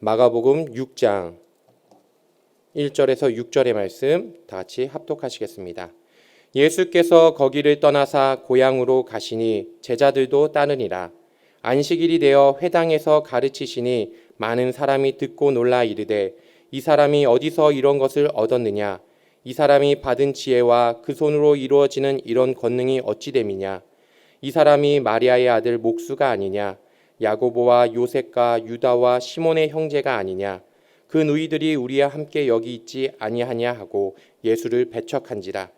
마가복음 6장 1절에서 6절의 말씀 다 같이 합독하시겠습니다. 예수께서 거기를 떠나사 고향으로 가시니 제자들도 따르니라. 안식일이 되어 회당에서 가르치시니 많은 사람이 듣고 놀라 이르되 이 사람이 어디서 이런 것을 얻었느냐? 이 사람이 받은 지혜와 그 손으로 이루어지는 이런 권능이 어찌 됨이냐? 이 사람이 마리아의 아들 목수가 아니냐? 야고보와 요셉과 유다와 시몬의 형제가 아니냐? 그 누이들이 우리와 함께 여기 있지 아니하냐 하고 예수를 배척한지라.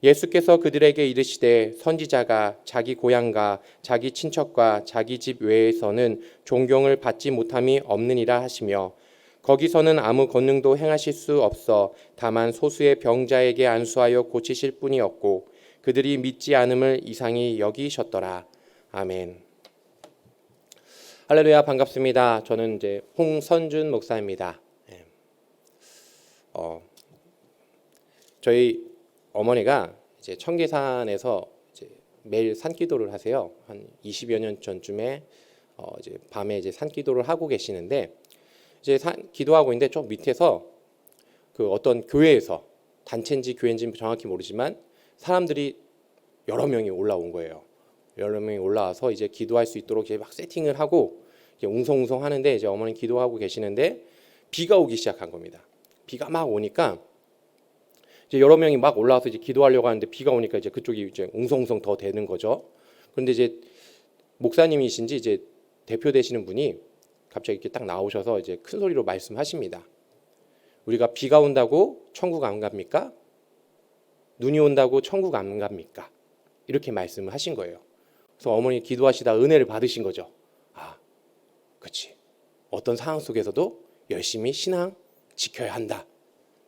예수께서 그들에게 이르시되 선지자가 자기 고향과 자기 친척과 자기 집 외에서는 존경을 받지 못함이 없느니라 하시며 거기서는 아무 권능도 행하실 수 없어 다만 소수의 병자에게 안수하여 고치실 뿐이었고 그들이 믿지 않음을 이상히 여기셨더라. 아멘. 할렐루야, 반갑습니다. 저는 이제 홍선준 목사입니다. 저희 어머니가 이제 청계산에서 이제 매일 산기도를 하세요. 한 20여 년 전쯤에 이제 밤에 이제 산기도를 하고 계시는데 이제 기도하고 있는데 좀 밑에서 그 어떤 교회에서 단체인지 교회인지 정확히 모르지만 사람들이 여러 명이 올라온 거예요. 여러 명이 올라와서 이제 기도할 수 있도록 이제 막 세팅을 하고 이제 웅성웅성 하는데 이제 어머니 기도하고 계시는데 비가 오기 시작한 겁니다. 비가 막 오니까 이제 여러 명이 막 올라와서 이제 기도하려고 하는데 비가 오니까 이제 그쪽이 이제 웅성웅성 더 되는 거죠. 그런데 이제 목사님이신지 이제 대표 되시는 분이 갑자기 이렇게 딱 나오셔서 이제 큰 소리로 말씀하십니다. 우리가 비가 온다고 천국 안 갑니까? 눈이 온다고 천국 안 갑니까? 이렇게 말씀을 하신 거예요. 그래서 어머니 기도하시다 은혜를 받으신 거죠. 아, 그렇지. 어떤 상황 속에서도 열심히 신앙 지켜야 한다.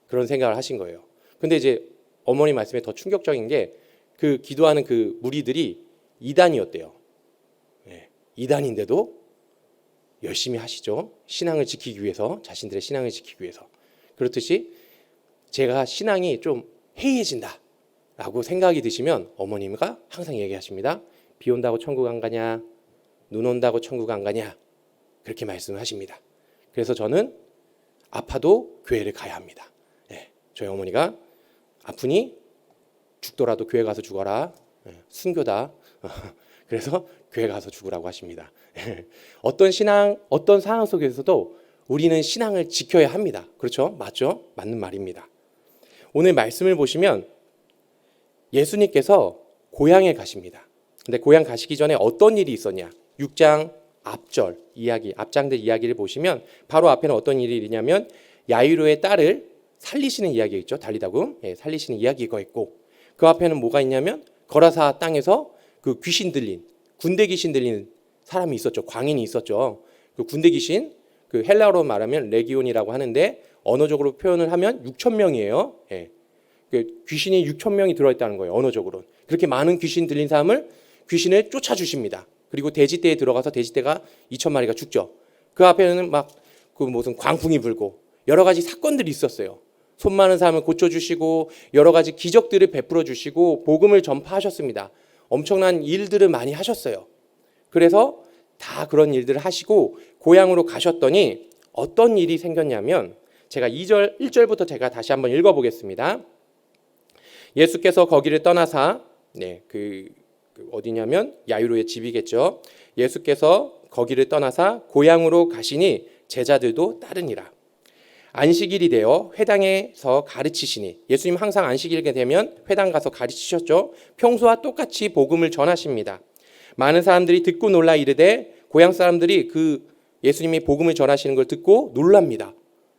그런 생각을 하신 거예요. 근데 이제 어머니 말씀에 더 충격적인 게 그 기도하는 그 무리들이 이단이었대요. 네, 이단인데도 열심히 하시죠. 신앙을 지키기 위해서, 자신들의 신앙을 지키기 위해서. 그렇듯이 제가 신앙이 좀 해이해진다라고 생각이 드시면 어머니가 항상 얘기하십니다. 비 온다고 천국 안 가냐? 눈 온다고 천국 안 가냐? 그렇게 말씀하십니다. 그래서 저는 아파도 교회를 가야 합니다. 네, 저희 어머니가 아프니 죽더라도 교회 가서 죽어라. 네, 순교다. 그래서 교회 가서 죽으라고 하십니다. 어떤 신앙, 어떤 상황 속에서도 우리는 신앙을 지켜야 합니다. 그렇죠? 맞죠? 맞는 말입니다. 오늘 말씀을 보시면 예수님께서 고향에 가십니다. 근데 고향 가시기 전에 어떤 일이 있었냐? 6장 앞절 이야기, 앞장들 이야기를 보시면 바로 앞에는 어떤 일이 있냐면 야이로의 딸을 살리시는 이야기가 있죠. 달리다고 살리시는 이야기가 있고 그 앞에는 뭐가 있냐면 거라사 땅에서 그 귀신 들린 군대 귀신 들린 사람이 있었죠. 광인이 있었죠. 그 군대 귀신 그 헬라어로 말하면 레기온이라고 하는데 언어적으로 표현을 하면 6천 명이에요. 예. 그 귀신이 6천 명이 들어있다는 거예요. 언어적으로. 그렇게 많은 귀신 들린 사람을 귀신을 쫓아주십니다. 그리고 돼지떼에 들어가서 돼지떼가 2천 마리가 죽죠. 그 앞에는 막 그 무슨 광풍이 불고 여러 가지 사건들이 있었어요. 손 많은 사람을 고쳐주시고 여러 가지 기적들을 베풀어 주시고 복음을 전파하셨습니다. 엄청난 일들을 많이 하셨어요. 그래서 다 그런 일들을 하시고 고향으로 가셨더니 어떤 일이 생겼냐면 제가 1절부터 제가 다시 한번 읽어보겠습니다. 예수께서 거기를 떠나사 그 어디냐면 야이로의 집이겠죠. 예수께서 거기를 떠나사 고향으로 가시니 제자들도 따르니라. 안식일이 되어 회당에서 가르치시니 예수님 항상 안식일이 되면 회당 가서 가르치셨죠. 평소와 똑같이 복음을 전하십니다. 많은 사람들이 듣고 놀라 이르되 고향 사람들이 그 예수님이 복음을 전하시는 걸 듣고 놀랍니다.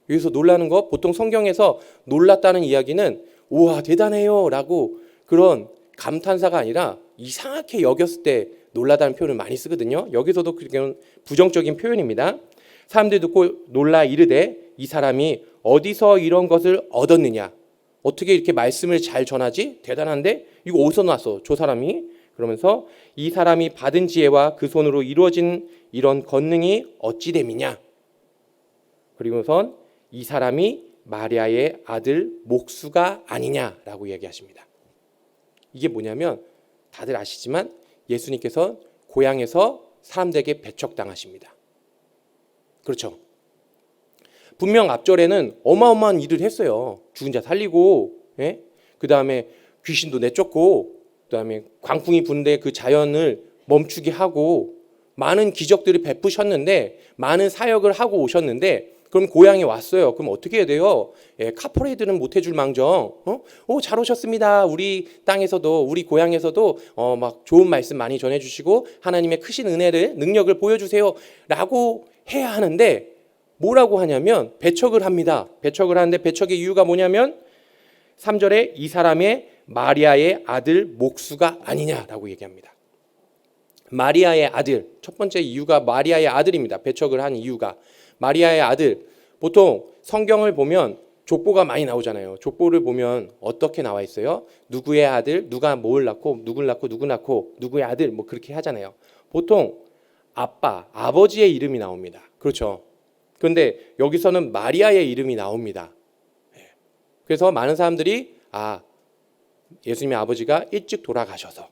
여기서 놀라는 거 보통 성경에서 놀랐다는 이야기는 우와 대단해요 라고 그런 감탄사가 아니라 이상하게 여겼을 때 놀라다는 표현을 많이 쓰거든요. 여기서도 그런 부정적인 표현입니다. 사람들이 듣고 놀라 이르되 이 사람이 어디서 이런 것을 얻었느냐? 어떻게 이렇게 말씀을 잘 전하지? 대단한데 이거 어디서 났어? 저 사람이? 그러면서 이 사람이 받은 지혜와 그 손으로 이루어진 이런 권능이 어찌 됨이냐? 그리고선 이 사람이 마리아의 아들 목수가 아니냐라고 얘기하십니다. 이게 뭐냐면 다들 아시지만 예수님께서 고향에서 사람들에게 배척당하십니다. 그렇죠? 분명 앞절에는 어마어마한 일을 했어요. 죽은 자 살리고, 예? 그 다음에 귀신도 내쫓고, 그 다음에 광풍이 부는데 그 자연을 멈추게 하고 많은 기적들을 베푸셨는데, 많은 사역을 하고 오셨는데, 그럼 고향에 왔어요. 그럼 어떻게 해야 돼요? 예, 카퍼레이드는 못 해줄 망정, 잘 오셨습니다. 우리 땅에서도, 우리 고향에서도 막 좋은 말씀 많이 전해주시고 하나님의 크신 은혜를, 능력을 보여주세요 라고 해야 하는데, 뭐라고 하냐면 배척을 합니다. 배척을 하는데, 배척의 이유가 뭐냐면 3절에 이 사람의 마리아의 아들 목수가 아니냐라고 얘기합니다. 마리아의 아들, 첫 번째 이유가 마리아의 아들입니다. 배척을 한 이유가 마리아의 아들. 보통 성경을 보면 족보가 많이 나오잖아요. 족보를 보면 어떻게 나와 있어요? 누구의 아들, 누가 뭘 낳고, 누굴 낳고, 누구 낳고, 누구의 아들, 뭐 그렇게 하잖아요. 보통 아빠, 아버지의 이름이 나옵니다. 그렇죠. 그런데 여기서는 마리아의 이름이 나옵니다. 그래서 많은 사람들이 예수님의 아버지가 일찍 돌아가셔서,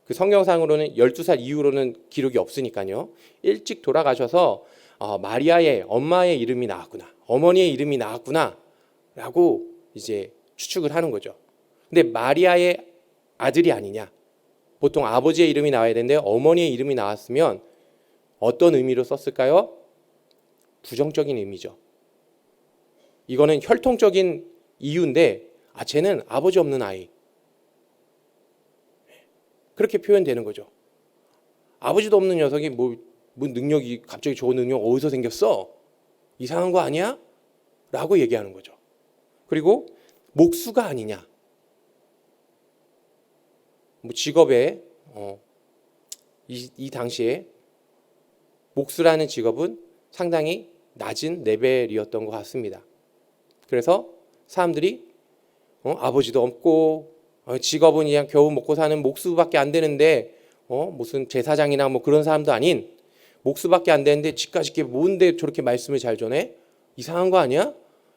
그 성경상으로는 12살 이후로는 기록이 없으니까요. 일찍 돌아가셔서 마리아의 엄마의 이름이 나왔구나, 어머니의 이름이 나왔구나 라고 이제 추측을 하는 거죠. 근데 마리아의 아들이 아니냐, 보통 아버지의 이름이 나와야 되는데 어머니의 이름이 나왔으면 어떤 의미로 썼을까요? 부정적인 의미죠. 이거는 혈통적인 이유인데 쟤는 아버지 없는 아이, 그렇게 표현되는 거죠. 아버지도 없는 녀석이 뭐 능력이, 갑자기 좋은 능력 어디서 생겼어? 이상한 거 아니야? 라고 얘기하는 거죠. 그리고 목수가 아니냐, 뭐 직업에 이 당시에 목수라는 직업은 상당히 낮은 레벨이었던 것 같습니다. 그래서 사람들이 아버지도 없고 직업은 그냥 겨우 먹고 사는 목수밖에 안 되는데 무슨 제사장이나 뭐 그런 사람도 아닌 목수밖에 안 되는데 지까지 게 뭔데 저렇게 말씀을 잘 전해? 이상한 거 아니야?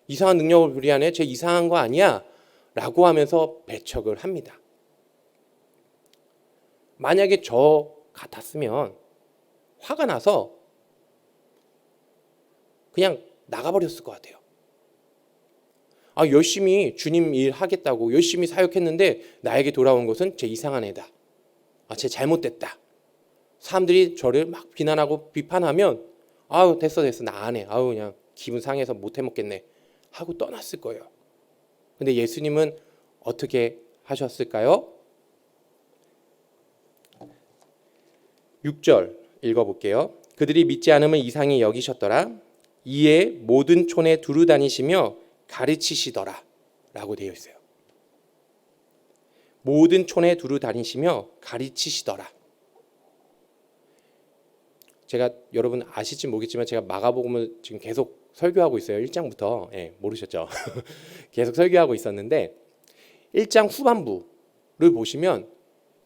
이상한 능력을 발휘하네? 쟤 이상한 거 아니야? 라고 하면서 배척을 합니다. 만약에 저 같았으면 화가 나서 그냥 나가버렸을 것 같아요. 열심히 주님 일 하겠다고 열심히 사역했는데 나에게 돌아온 것은 쟤 이상한 애다, 쟤 잘못됐다. 사람들이 저를 막 비난하고 비판하면 됐어 나 안 해, 그냥 기분 상해서 못 해먹겠네 하고 떠났을 거예요. 근데 예수님은 어떻게 하셨을까요? 6절 읽어볼게요. 그들이 믿지 않음을 이상히 여기셨더라. 이에 모든 촌에 두루 다니시며 가르치시더라 라고 되어 있어요. 모든 촌에 두루 다니시며 가르치시더라. 제가, 여러분 아실지 모르겠지만 제가 마가복음을 지금 계속 설교하고 있어요. 1장부터. 모르셨죠? 계속 설교하고 있었는데 1장 후반부를 보시면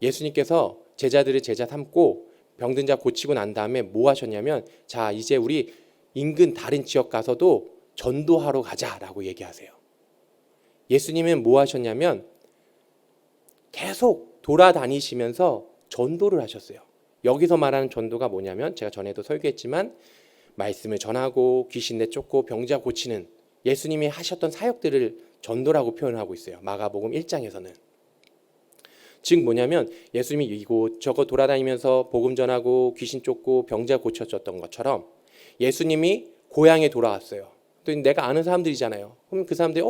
예수님께서 제자들을 제자 삼고 병든 자 고치고 난 다음에 뭐 하셨냐면, 자 이제 우리 인근 다른 지역 가서도 전도하러 가자라고 얘기하세요. 예수님은 뭐 하셨냐면 계속 돌아다니시면서 전도를 하셨어요. 여기서 말하는 전도가 뭐냐면, 제가 전에도 설교했지만 말씀을 전하고 귀신 내쫓고 병자 고치는 예수님이 하셨던 사역들을 전도라고 표현하고 있어요. 마가복음 1장에서는. 즉 뭐냐면 예수님이 이곳 저곳 돌아다니면서 복음 전하고 귀신 쫓고 병자 고쳐줬던 것처럼 예수님이 고향에 돌아왔어요. 또 내가 아는 사람들이잖아요. 그럼 그 사람들이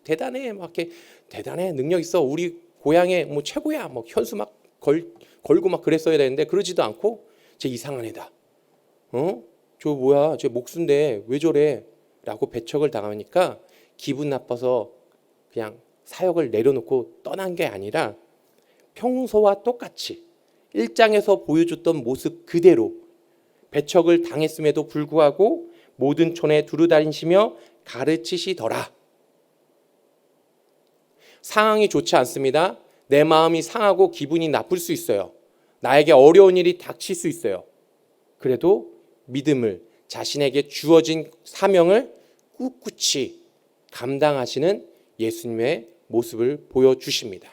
대단해, 막 이렇게 대단해, 능력 있어, 우리 고향에 뭐 최고야, 뭐 현수 막 걸고 막 그랬어야 되는데 그러지도 않고 쟤 이상한 애다, 저 뭐야, 쟤 목수인데 왜 저래 라고 배척을 당하니까 기분 나빠서 그냥 사역을 내려놓고 떠난 게 아니라 평소와 똑같이 1장에서 보여줬던 모습 그대로 배척을 당했음에도 불구하고 모든 촌에 두루 다니시며 가르치시더라. 상황이 좋지 않습니다. 내 마음이 상하고 기분이 나쁠 수 있어요. 나에게 어려운 일이 닥칠 수 있어요. 그래도 믿음을, 자신에게 주어진 사명을 꿋꿋이 감당하시는 예수님의 모습을 보여주십니다.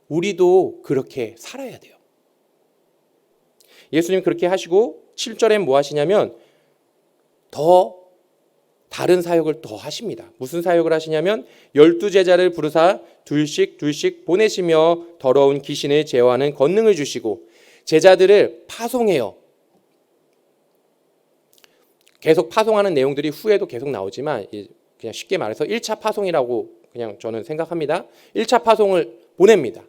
우리도 그렇게 살아야 돼요. 예수님 그렇게 하시고 7절엔 뭐 하시냐면 더 다른 사역을 더 하십니다. 무슨 사역을 하시냐면 12제자를 부르사 둘씩 보내시며 더러운 귀신을 제어하는 권능을 주시고 제자들을 파송해요. 계속 파송하는 내용들이 후에도 계속 나오지만 그냥 쉽게 말해서 1차 파송이라고 그냥 저는 생각합니다. 1차 파송을 보냅니다.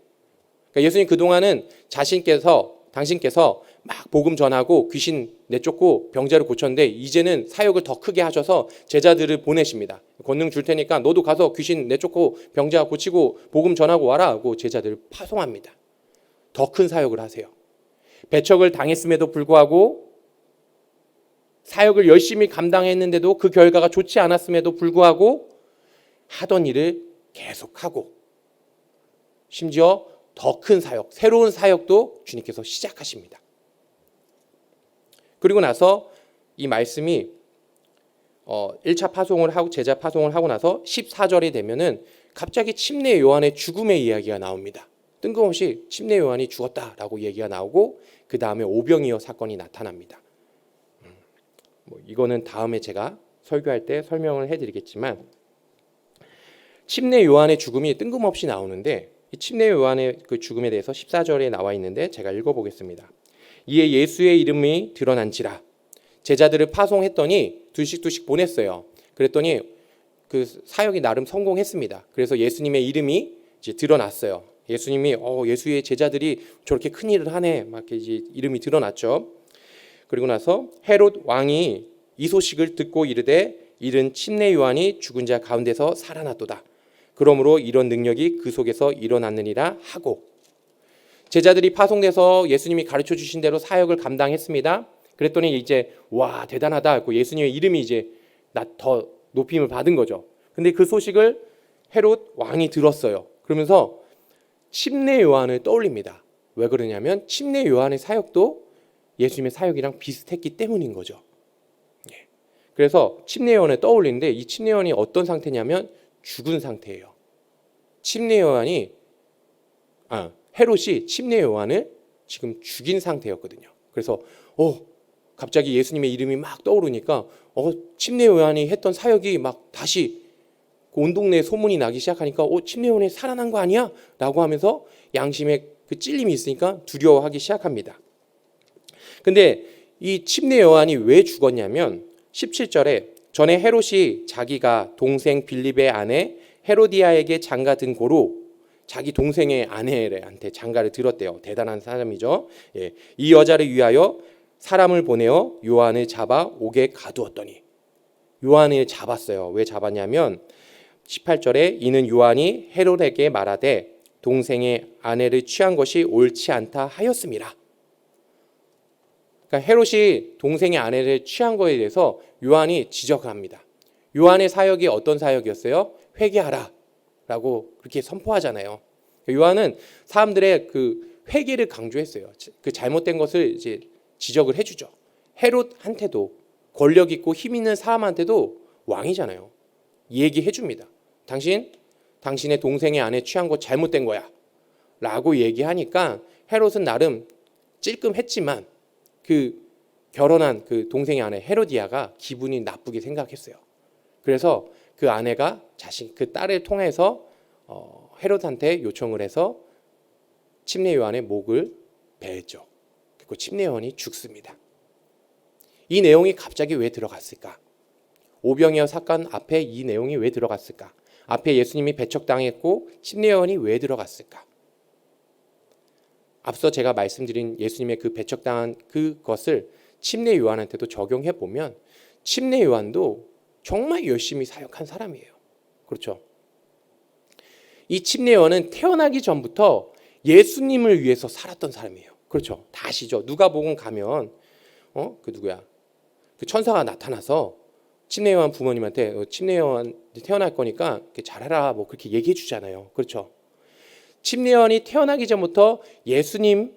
그러니까 예수님 그동안은 당신께서 막 복음 전하고 귀신 내쫓고 병자를 고쳤는데 이제는 사역을 더 크게 하셔서 제자들을 보내십니다. 권능 줄 테니까 너도 가서 귀신 내쫓고 병자 고치고 복음 전하고 와라 하고 제자들을 파송합니다. 더 큰 사역을 하세요. 배척을 당했음에도 불구하고 사역을 열심히 감당했는데도 그 결과가 좋지 않았음에도 불구하고 하던 일을 계속하고 심지어 더 큰 사역, 새로운 사역도 주님께서 시작하십니다. 그리고 나서 이 말씀이 1차 파송을 하고 제자 파송을 하고 나서 14절이 되면은 갑자기 침례 요한의 죽음의 이야기가 나옵니다. 뜬금없이 침례 요한이 죽었다라고 얘기가 나오고 그 다음에 오병이어 사건이 나타납니다. 이거는 다음에 제가 설교할 때 설명을 해드리겠지만 침례 요한의 죽음이 뜬금없이 나오는데 이 침례 요한의 그 죽음에 대해서 14절에 나와 있는데 제가 읽어보겠습니다. 이에 예수의 이름이 드러난지라 제자들을 파송했더니 둘씩 보냈어요. 그랬더니 그 사역이 나름 성공했습니다. 그래서 예수님의 이름이 이제 드러났어요. 예수님이 예수의 제자들이 저렇게 큰 일을 하네 막 이제 이름이 드러났죠. 그리고 나서 헤롯 왕이 이 소식을 듣고 이르되 이른 침례 요한이 죽은 자 가운데서 살아났도다. 그러므로 이런 능력이 그 속에서 일어났느니라 하고 제자들이 파송돼서 예수님이 가르쳐 주신 대로 사역을 감당했습니다. 그랬더니 이제 와 대단하다 하고 예수님의 이름이 이제 더 높임을 받은 거죠. 근데 그 소식을 헤롯 왕이 들었어요. 그러면서 침례 요한을 떠올립니다. 왜 그러냐면 침례 요한의 사역도 예수님의 사역이랑 비슷했기 때문인 거죠. 그래서 침례 요한을 떠올리는데 이 침례 요한이 어떤 상태냐면 죽은 상태예요. 침례 요한이 헤롯이 침례 요한을 지금 죽인 상태였거든요. 그래서 갑자기 예수님의 이름이 막 떠오르니까 침례 요한이 했던 사역이 막 다시 온 동네에 소문이 나기 시작하니까 침례 요한이 살아난 거 아니야? 라고 하면서 양심에 그 찔림이 있으니까 두려워하기 시작합니다. 근데 이 침례 요한이 왜 죽었냐면 17절에 전에 헤롯이 자기가 동생 빌립의 아내 헤로디아에게 장가 든 고로 자기 동생의 아내한테 장가를 들었대요. 대단한 사람이죠. 이 여자를 위하여 사람을 보내어 요한을 잡아 옥에 가두었더니 요한을 잡았어요. 왜 잡았냐면 18절에 이는 요한이 헤롯에게 말하되 동생의 아내를 취한 것이 옳지 않다 하였음이라. 그러니까 헤롯이 동생의 아내를 취한 거에 대해서 요한이 지적을 합니다. 요한의 사역이 어떤 사역이었어요? 회개하라 라고 그렇게 선포하잖아요. 요한은 사람들의 그 회개를 강조했어요. 그 잘못된 것을 이제 지적을 해주죠. 헤롯한테도 권력 있고 힘 있는 사람한테도 왕이잖아요. 얘기해 줍니다. 당신의 동생의 아내 취한 거 잘못된 거야 라고 얘기하니까 헤롯은 나름 찔끔했지만 그 결혼한 그 동생의 아내 헤로디아가 기분이 나쁘게 생각했어요. 그래서 그 아내가 그 딸을 통해서 헤롯한테 요청을 해서 침례 요한의 목을 베었죠. 그리고 침례 요한이 죽습니다. 이 내용이 갑자기 왜 들어갔을까? 오병이어 사건 앞에 이 내용이 왜 들어갔을까? 앞에 예수님이 배척당했고 침례 요한이 왜 들어갔을까? 앞서 제가 말씀드린 예수님의 그 배척당한 그것을 침례 요한한테도 적용해 보면 침례 요한도 정말 열심히 사역한 사람이에요. 그렇죠? 이 침례 요한은 태어나기 전부터 예수님을 위해서 살았던 사람이에요. 그렇죠? 다 아시죠? 누가복음 가면 그 누구야? 그 천사가 나타나서 침례 요한 부모님한테 침례 요한 태어날 거니까 잘해라 뭐 그렇게 얘기해 주잖아요. 그렇죠? 침례 요한이 태어나기 전부터 예수님을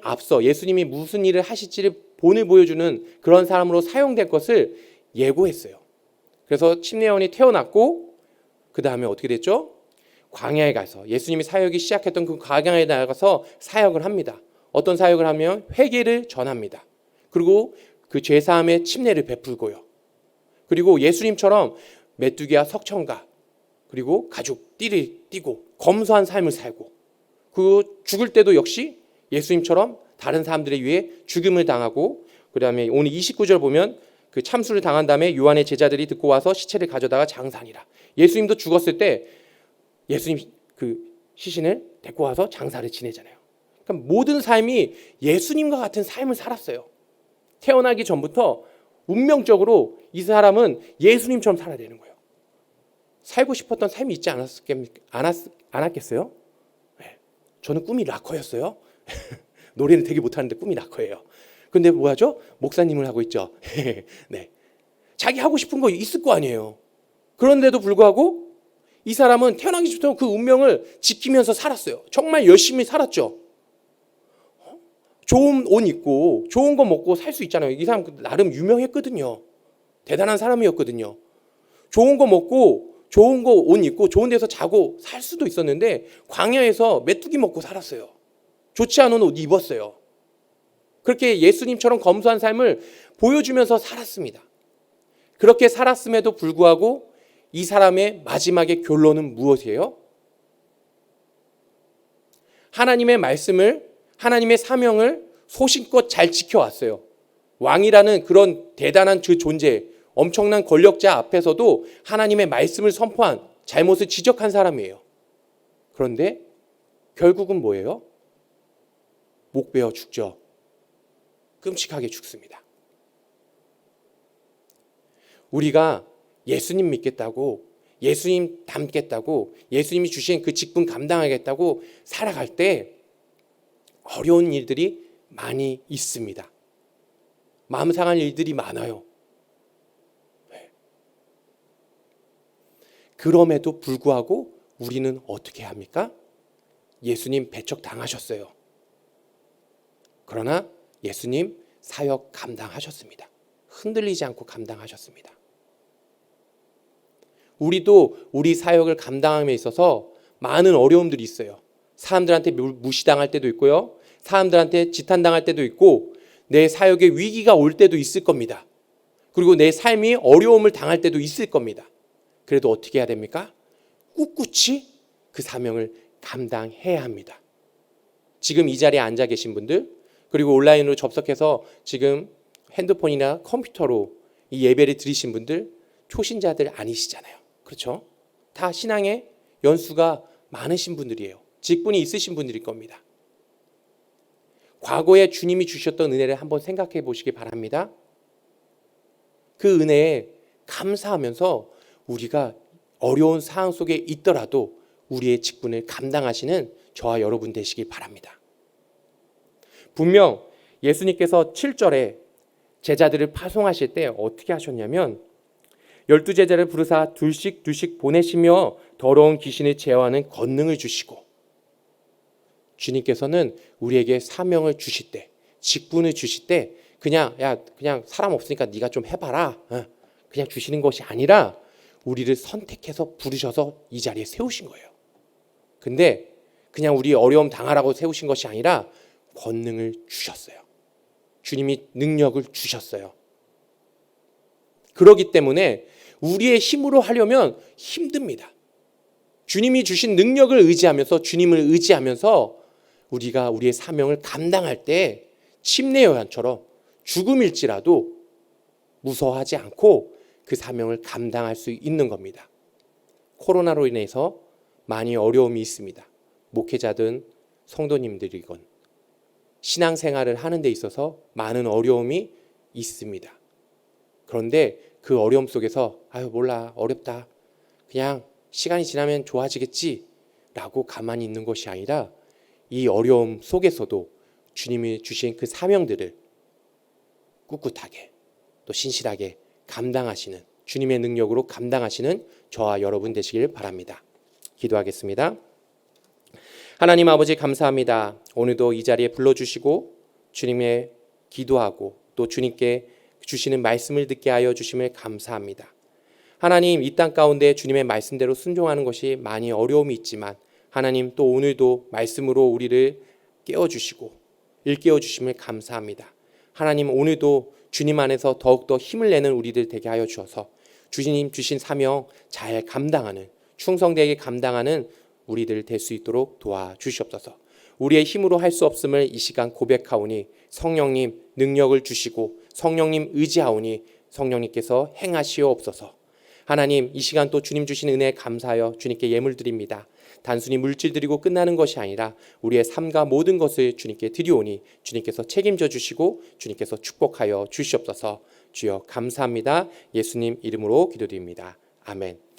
앞서 예수님이 무슨 일을 하실지를 본을 보여주는 그런 사람으로 사용될 것을 예고했어요. 그래서 침례 요한이 태어났고 그 다음에 어떻게 됐죠? 광야에 가서 예수님이 사역이 시작했던 그 광야에 나가서 사역을 합니다. 어떤 사역을 하면 회개를 전합니다. 그리고 그 죄사함의 침례를 베풀고요. 그리고 예수님처럼 메뚜기와 석천가 그리고 가죽 띠를 띠고 검소한 삶을 살고 그 죽을 때도 역시 예수님처럼 다른 사람들에 위해 죽임을 당하고 그다음에 오늘 29절 보면 그 참수를 당한 다음에 요한의 제자들이 듣고 와서 시체를 가져다가 장사하니라. 예수님도 죽었을 때 예수님 그 시신을 데리고 와서 장사를 지내잖아요. 그러니까 모든 삶이 예수님과 같은 삶을 살았어요. 태어나기 전부터 운명적으로 이 사람은 예수님처럼 살아야 되는 거예요. 살고 싶었던 삶이 있지 않았겠어요? 네. 저는 꿈이 락커였어요. 노래는 되게 못하는데 꿈이 락커예요. 근데 뭐하죠? 목사님을 하고 있죠. 네. 자기 하고 싶은 거 있을 거 아니에요. 그런데도 불구하고 이 사람은 태어나기 전부터 그 운명을 지키면서 살았어요. 정말 열심히 살았죠. 좋은 옷 입고 좋은 거 먹고 살 수 있잖아요. 이 사람 나름 유명했거든요. 대단한 사람이었거든요. 좋은 거 먹고 좋은 거 옷 입고 좋은 데서 자고 살 수도 있었는데 광야에서 메뚜기 먹고 살았어요. 좋지 않은 옷 입었어요. 그렇게 예수님처럼 검소한 삶을 보여주면서 살았습니다. 그렇게 살았음에도 불구하고 이 사람의 마지막의 결론은 무엇이에요? 하나님의 말씀을, 하나님의 사명을 소신껏 잘 지켜왔어요. 왕이라는 그런 대단한 그 존재, 엄청난 권력자 앞에서도 하나님의 말씀을 선포한, 잘못을 지적한 사람이에요. 그런데 결국은 뭐예요? 목 베어 죽죠. 끔찍하게 죽습니다. 우리가 예수님 믿겠다고, 예수님 닮겠다고, 예수님이 주신 그 직분 감당하겠다고 살아갈 때 어려운 일들이 많이 있습니다. 마음 상할 일들이 많아요. 그럼에도 불구하고 우리는 어떻게 합니까? 예수님 배척 당하셨어요. 그러나 예수님 사역 감당하셨습니다. 흔들리지 않고 감당하셨습니다. 우리도 우리 사역을 감당함에 있어서 많은 어려움들이 있어요. 사람들한테 무시당할 때도 있고요. 사람들한테 지탄당할 때도 있고 내 사역에 위기가 올 때도 있을 겁니다. 그리고 내 삶이 어려움을 당할 때도 있을 겁니다. 그래도 어떻게 해야 됩니까? 꿋꿋이 그 사명을 감당해야 합니다. 지금 이 자리에 앉아 계신 분들, 그리고 온라인으로 접속해서 지금 핸드폰이나 컴퓨터로 이 예배를 드리신 분들 초신자들 아니시잖아요. 그렇죠? 다 신앙의 연수가 많으신 분들이에요. 직분이 있으신 분들일 겁니다. 과거에 주님이 주셨던 은혜를 한번 생각해 보시기 바랍니다. 그 은혜에 감사하면서 우리가 어려운 상황 속에 있더라도 우리의 직분을 감당하시는 저와 여러분 되시길 바랍니다. 분명 예수님께서 7절에 제자들을 파송하실 때 어떻게 하셨냐면 12제자를 부르사 둘씩 보내시며 더러운 귀신을 제어하는 권능을 주시고, 주님께서는 우리에게 사명을 주실 때, 직분을 주실 때 그냥 사람 없으니까 네가 좀 해봐라 그냥 주시는 것이 아니라 우리를 선택해서 부르셔서 이 자리에 세우신 거예요. 근데 그냥 우리 어려움 당하라고 세우신 것이 아니라 권능을 주셨어요. 주님이 능력을 주셨어요. 그렇기 때문에 우리의 힘으로 하려면 힘듭니다. 주님이 주신 능력을 의지하면서, 주님을 의지하면서 우리가 우리의 사명을 감당할 때 침례요한처럼 죽음일지라도 무서워하지 않고 그 사명을 감당할 수 있는 겁니다. 코로나로 인해서 많이 어려움이 있습니다. 목회자든 성도님들이건 신앙생활을 하는 데 있어서 많은 어려움이 있습니다. 그런데 그 어려움 속에서 몰라, 어렵다, 그냥 시간이 지나면 좋아지겠지 라고 가만히 있는 것이 아니라 이 어려움 속에서도 주님이 주신 그 사명들을 꿋꿋하게 또 신실하게 감당하시는, 주님의 능력으로 감당하시는 저와 여러분 되시길 바랍니다. 기도하겠습니다. 하나님 아버지 감사합니다. 오늘도 이 자리에 불러주시고 주님의 기도하고 또 주님께 주시는 말씀을 듣게 하여 주심을 감사합니다. 하나님, 이 땅 가운데 주님의 말씀대로 순종하는 것이 많이 어려움이 있지만 하나님 또 오늘도 말씀으로 우리를 깨워주시고 일깨워 주심을 감사합니다. 하나님, 오늘도 주님 안에서 더욱더 힘을 내는 우리들 되게 하여 주셔서 주님 주신 사명 잘 감당하는, 충성되게 감당하는 우리들 될 수 있도록 도와주시옵소서. 우리의 힘으로 할 수 없음을 이 시간 고백하오니 성령님 능력을 주시고 성령님 의지하오니 성령님께서 행하시옵소서. 하나님, 이 시간 또 주님 주신 은혜에 감사하여 주님께 예물 드립니다. 단순히 물질 드리고 끝나는 것이 아니라 우리의 삶과 모든 것을 주님께 드리오니 주님께서 책임져 주시고 주님께서 축복하여 주시옵소서. 주여 감사합니다. 예수님 이름으로 기도드립니다. 아멘.